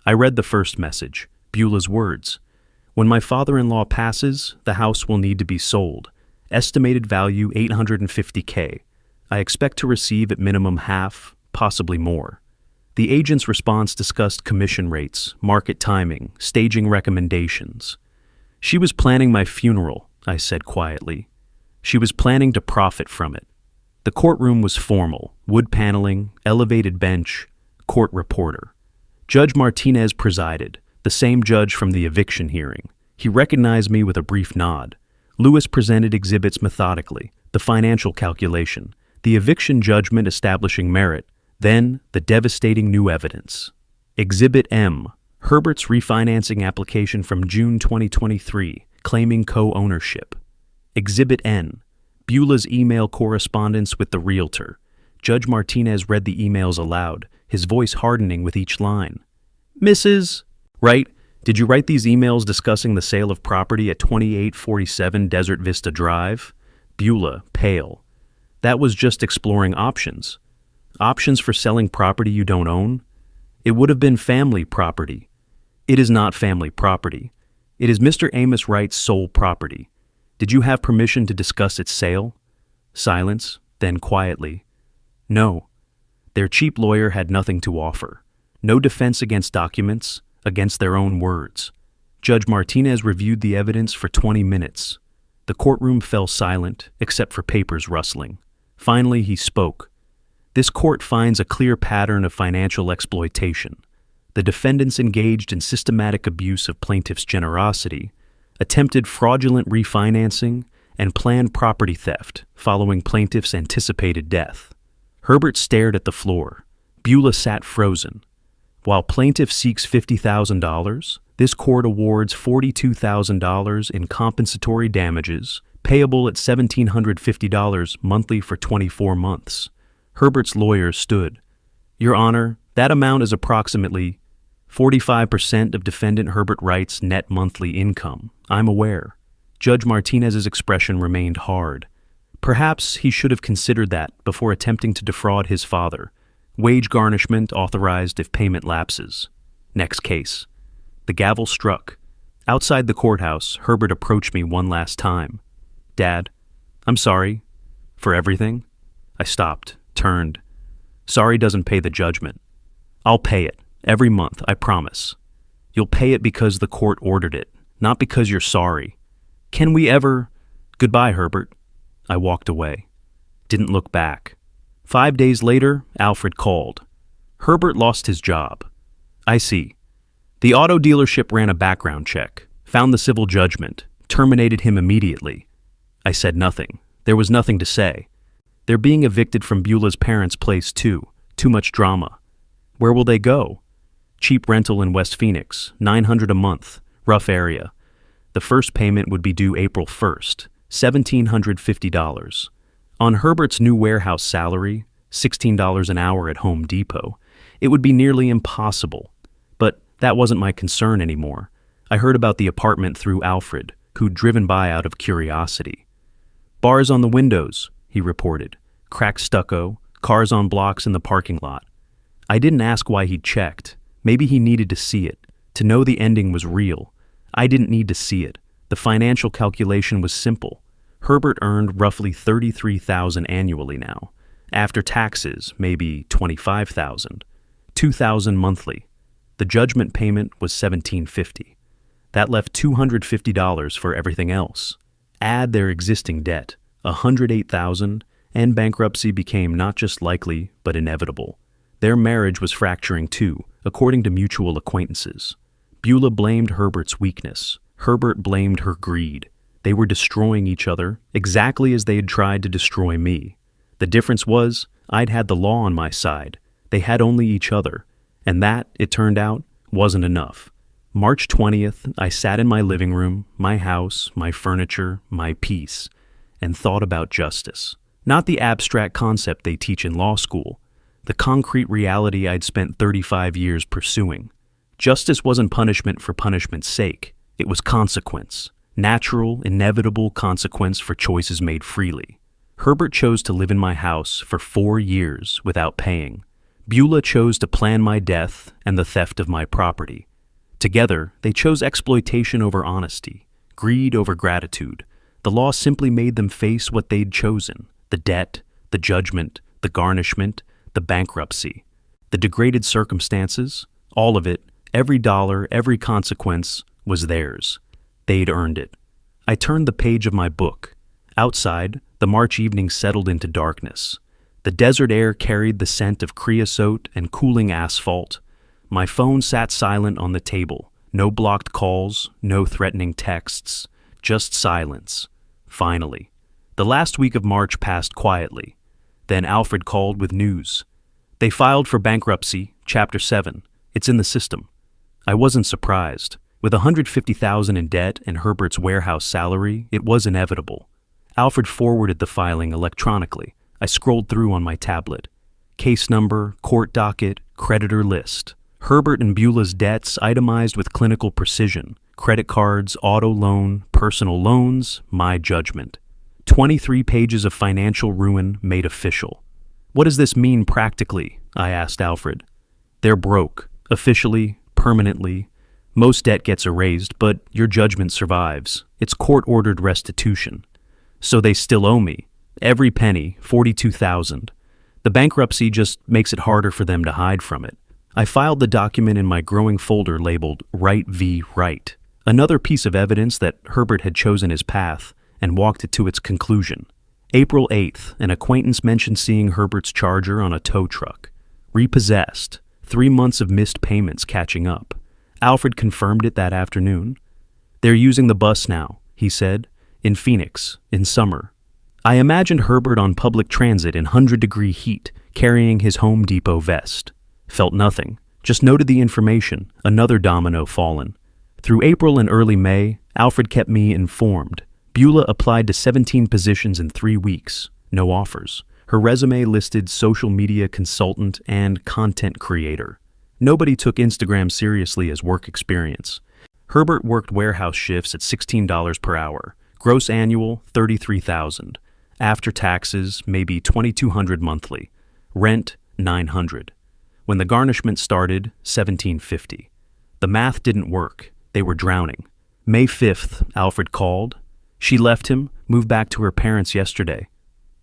I read the first message, Beulah's words. When my father-in-law passes, the house will need to be sold. Estimated value $850K. I expect to receive at minimum half, possibly more. The agent's response discussed commission rates, market timing, staging recommendations. She was planning my funeral, I said quietly. She was planning to profit from it. The courtroom was formal, wood paneling, elevated bench, court reporter. Judge Martinez presided, the same judge from the eviction hearing. He recognized me with a brief nod. Lewis presented exhibits methodically, the financial calculation, the eviction judgment establishing merit, then the devastating new evidence. Exhibit M, Herbert's refinancing application from June 2023, claiming co-ownership. Exhibit N, Beulah's email correspondence with the realtor. Judge Martinez read the emails aloud, his voice hardening with each line. Mrs. Right, did you write these emails discussing the sale of property at 2847 Desert Vista Drive? Beulah, pale. That was just exploring options. Options for selling property you don't own? It would have been family property. It is not family property. It is Mr. Amos Wright's sole property. Did you have permission to discuss its sale? Silence, then quietly. No. Their cheap lawyer had nothing to offer. No defense against documents, against their own words. Judge Martinez reviewed the evidence for 20 minutes. The courtroom fell silent, except for papers rustling. Finally, he spoke. This court finds a clear pattern of financial exploitation. The defendants engaged in systematic abuse of plaintiff's generosity, attempted fraudulent refinancing, and planned property theft following plaintiff's anticipated death. Herbert stared at the floor. Beulah sat frozen. While plaintiff seeks $50,000, this court awards $42,000 in compensatory damages, payable at $1,750 monthly for 24 months. Herbert's lawyer stood. Your Honor, that amount is approximately 45% of defendant Herbert Wright's net monthly income. I'm aware. Judge Martinez's expression remained hard. Perhaps he should have considered that before attempting to defraud his father. Wage garnishment authorized if payment lapses. Next case. The gavel struck. Outside the courthouse, Herbert approached me one last time. Dad, I'm sorry. For everything? I stopped, turned. Sorry doesn't pay the judgment. I'll pay it, every month, I promise. You'll pay it because the court ordered it, not because you're sorry. Can we ever... Goodbye, Herbert. I walked away. Didn't look back. 5 days later, Alfred called. Herbert lost his job. I see. The auto dealership ran a background check, found the civil judgment, terminated him immediately. I said nothing. There was nothing to say. They're being evicted from Beulah's parents' place too. Too much drama. Where will they go? Cheap rental in West Phoenix, $900 a month, rough area. The first payment would be due April 1st, $1,750. On Herbert's new warehouse salary, $16 an hour at Home Depot, it would be nearly impossible. But that wasn't my concern anymore. I heard about the apartment through Alfred, who'd driven by out of curiosity. Bars on the windows, he reported. Cracked stucco, cars on blocks in the parking lot. I didn't ask why he'd checked. Maybe he needed to see it, to know the ending was real. I didn't need to see it. The financial calculation was simple. Herbert earned roughly $33,000 annually now. After taxes, maybe $25,000. $2,000 monthly. The judgment payment was $1,750. That left $250 for everything else. Add their existing debt, $108,000, and bankruptcy became not just likely, but inevitable. Their marriage was fracturing too, according to mutual acquaintances. Beulah blamed Herbert's weakness. Herbert blamed her greed. They were destroying each other, exactly as they had tried to destroy me. The difference was, I'd had the law on my side. They had only each other. And that, it turned out, wasn't enough. March 20th, I sat in my living room, my house, my furniture, my peace, and thought about justice. Not the abstract concept they teach in law school, the concrete reality I'd spent 35 years pursuing. Justice wasn't punishment for punishment's sake. It was consequence. Natural, inevitable consequence for choices made freely. Herbert chose to live in my house for 4 years without paying. Beulah chose to plan my death and the theft of my property. Together, they chose exploitation over honesty, greed over gratitude. The law simply made them face what they'd chosen: the debt, the judgment, the garnishment, the bankruptcy. The degraded circumstances, all of it, every dollar, every consequence, was theirs. They'd earned it. I turned the page of my book. Outside, the March evening settled into darkness. The desert air carried the scent of creosote and cooling asphalt. My phone sat silent on the table. No blocked calls, no threatening texts, just silence. Finally. The last week of March passed quietly. Then Alfred called with news. They filed for bankruptcy, Chapter 7. It's in the system. I wasn't surprised. With $150,000 in debt and Herbert's warehouse salary, it was inevitable. Alfred forwarded the filing electronically. I scrolled through on my tablet. Case number, court docket, creditor list. Herbert and Beulah's debts itemized with clinical precision. Credit cards, auto loan, personal loans, my judgment. 23 pages of financial ruin made official. What does this mean practically? I asked Alfred. They're broke, officially, permanently. Most debt gets erased, but your judgment survives. It's court-ordered restitution. So they still owe me. Every penny, $42,000. The bankruptcy just makes it harder for them to hide from it. I filed the document in my growing folder labeled Right v. Right. Another piece of evidence that Herbert had chosen his path and walked it to its conclusion. April 8th, an acquaintance mentioned seeing Herbert's Charger on a tow truck. Repossessed. 3 months of missed payments catching up. Alfred confirmed it that afternoon. They're using the bus now, he said, in Phoenix, in summer. I imagined Herbert on public transit in 100-degree heat, carrying his Home Depot vest. Felt nothing, just noted the information, another domino fallen. Through April and early May, Alfred kept me informed. Beulah applied to 17 positions in 3 weeks, no offers. Her resume listed social media consultant and content creator. Nobody took Instagram seriously as work experience. Herbert worked warehouse shifts at $16 per hour. Gross annual, $33,000. After taxes, maybe $2,200 monthly. Rent, $900. When the garnishment started, $1,750. The math didn't work. They were drowning. May 5th, Alfred called. She left him, moved back to her parents yesterday.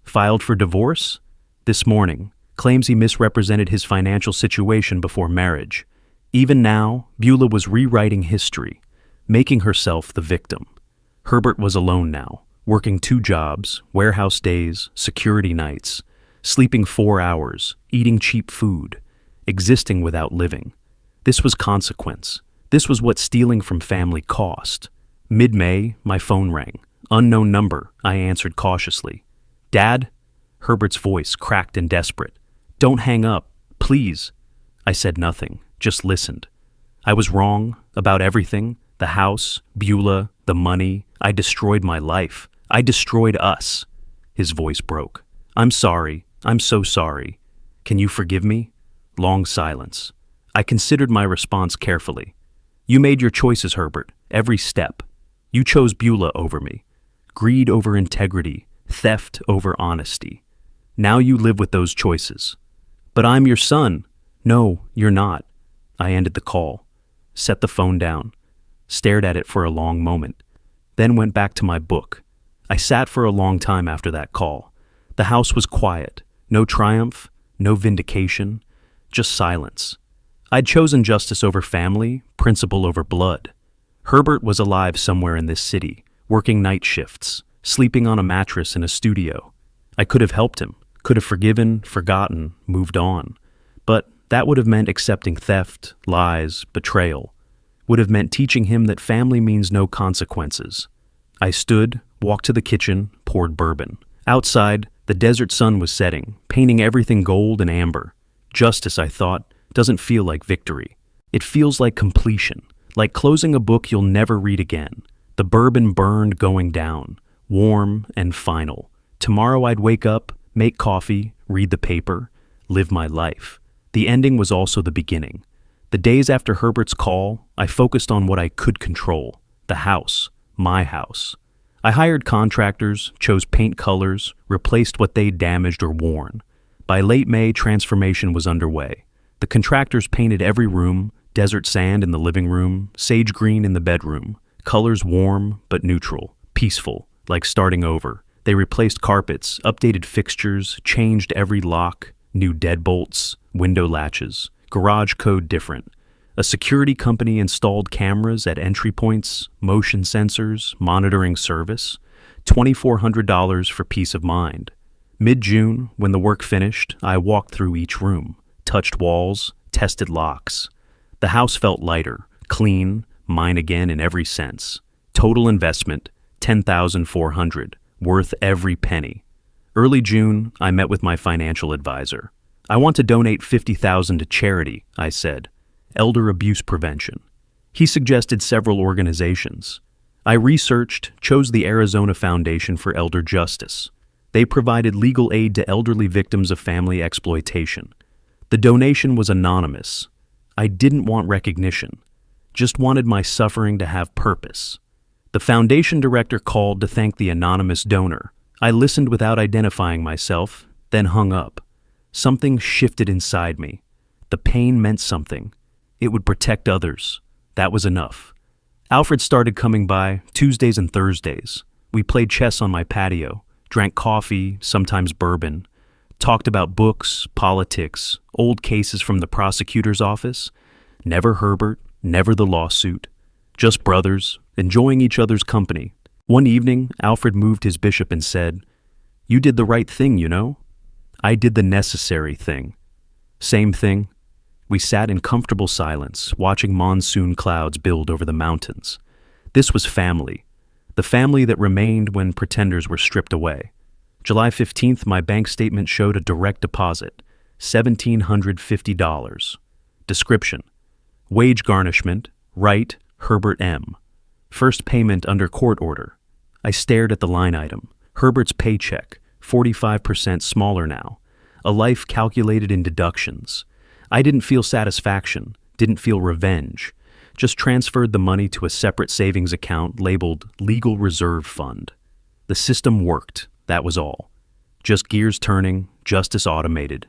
Filed for divorce? This morning. Claims he misrepresented his financial situation before marriage. Even now, Beulah was rewriting history, making herself the victim. Herbert was alone now, working 2 jobs, warehouse days, security nights, sleeping 4 hours, eating cheap food, existing without living. This was consequence. This was what stealing from family cost. Mid-May, my phone rang. Unknown number, I answered cautiously. Dad? Herbert's voice cracked and desperate. Don't hang up, please. I said nothing, just listened. I was wrong about everything. The house, Beulah, the money. I destroyed my life. I destroyed us. His voice broke. I'm sorry. I'm so sorry. Can you forgive me? Long silence. I considered my response carefully. You made your choices, Herbert, every step. You chose Beulah over me. Greed over integrity. Theft over honesty. Now you live with those choices. But I'm your son. No, you're not. I ended the call. Set the phone down. Stared at it for a long moment. Then went back to my book. I sat for a long time after that call. The house was quiet. No triumph, no vindication, just silence. I'd chosen justice over family, principle over blood. Herbert was alive somewhere in this city, working night shifts, sleeping on a mattress in a studio. I could have helped him, could have forgiven, forgotten, moved on. But that would have meant accepting theft, lies, betrayal. Would have meant teaching him that family means no consequences. I stood, walked to the kitchen, poured bourbon. Outside, the desert sun was setting, painting everything gold and amber. Justice, I thought, doesn't feel like victory. It feels like completion, like closing a book you'll never read again. The bourbon burned going down, warm and final. Tomorrow I'd wake up, make coffee, read the paper, live my life. The ending was also the beginning. The days after Herbert's call, I focused on what I could control. The house, my house. I hired contractors, chose paint colors, replaced what they'd damaged or worn. By late May, transformation was underway. The contractors painted every room, desert sand in the living room, sage green in the bedroom, colors warm but neutral, peaceful, like starting over. They replaced carpets, updated fixtures, changed every lock, new deadbolts, window latches, garage code different. A security company installed cameras at entry points, motion sensors, monitoring service. $2,400 for peace of mind. Mid-June, when the work finished, I walked through each room, touched walls, tested locks. The house felt lighter, clean, mine again in every sense. Total investment, $10,400, worth every penny. Early June, I met with my financial advisor. I want to donate $50,000 to charity, I said. Elder abuse prevention. He suggested several organizations. I researched, chose the Arizona Foundation for Elder Justice. They provided legal aid to elderly victims of family exploitation. The donation was anonymous. I didn't want recognition, just wanted my suffering to have purpose. The foundation director called to thank the anonymous donor. I listened without identifying myself, then hung up. Something shifted inside me. The pain meant something. It would protect others. That was enough. Alfred started coming by Tuesdays and Thursdays. We played chess on my patio, drank coffee, sometimes bourbon, talked about books, politics, old cases from the prosecutor's office. Never Herbert, never the lawsuit. Just brothers, enjoying each other's company. One evening, Alfred moved his bishop and said, "You did the right thing, you know." I did the necessary thing. Same thing. We sat in comfortable silence, watching monsoon clouds build over the mountains. This was family. The family that remained when pretenders were stripped away. July 15th, my bank statement showed a direct deposit, $1,750. Description: wage garnishment, Wright, Herbert M. First payment under court order. I stared at the line item. Herbert's paycheck, 45% smaller now. A life calculated in deductions. I didn't feel satisfaction, didn't feel revenge. Just transferred the money to a separate savings account labeled Legal Reserve Fund. The system worked, that was all. Just gears turning, justice automated.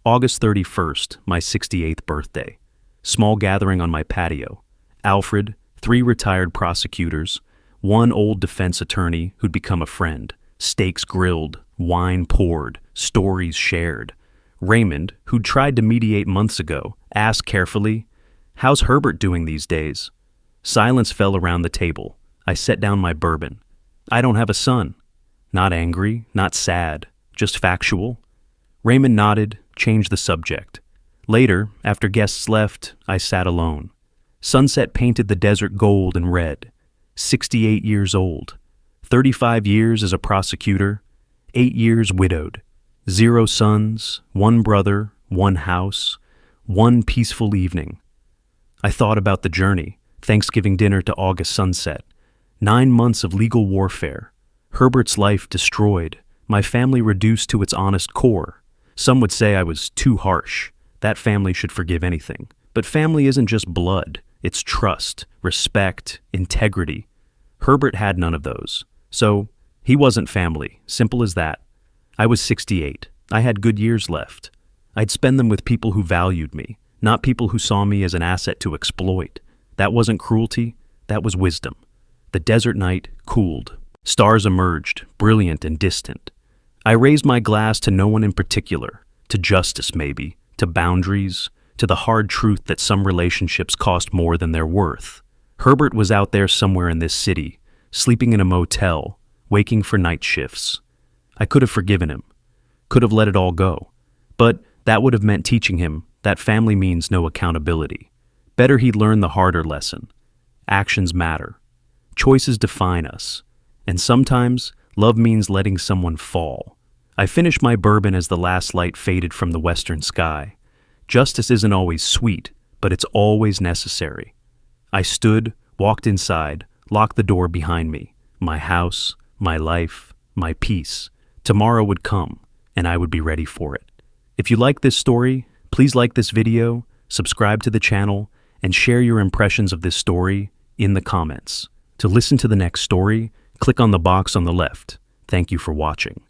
August 31st, my 68th birthday. Small gathering on my patio. Alfred, 3 retired prosecutors, 1 old defense attorney who'd become a friend, steaks grilled, wine poured, stories shared. Raymond, who'd tried to mediate months ago, asked carefully, "How's Herbert doing these days?" Silence fell around the table. I set down my bourbon. "I don't have a son." Not angry, not sad, just factual. Raymond nodded, changed the subject. Later, after guests left, I sat alone. Sunset painted the desert gold and red. 68 years old. 35 years as a prosecutor. 8 years widowed. 0 sons, 1 brother, 1 house, 1 peaceful evening. I thought about the journey, Thanksgiving dinner to August sunset. 9 months of legal warfare. Herbert's life destroyed. My family reduced to its honest core. Some would say I was too harsh. That family should forgive anything. But family isn't just blood. It's trust, respect, integrity. Herbert had none of those. So, he wasn't family. Simple as that. I was 68. I had good years left. I'd spend them with people who valued me, not people who saw me as an asset to exploit. That wasn't cruelty. That was wisdom. The desert night cooled. Stars emerged, brilliant and distant. I raised my glass to no one in particular, to justice maybe, to boundaries, to the hard truth that some relationships cost more than they're worth. Herbert was out there somewhere in this city, sleeping in a motel, waking for night shifts. I could have forgiven him, could have let it all go, but that would have meant teaching him that family means no accountability. Better he'd learn the harder lesson. Actions matter. Choices define us. And sometimes, love means letting someone fall. I finished my bourbon as the last light faded from the western sky. Justice isn't always sweet, but it's always necessary. I stood, walked inside, locked the door behind me. My house, my life, my peace. Tomorrow would come, and I would be ready for it. If you like this story, please like this video, subscribe to the channel, and share your impressions of this story in the comments. To listen to the next story, Click on the box on the left. Thank you for watching.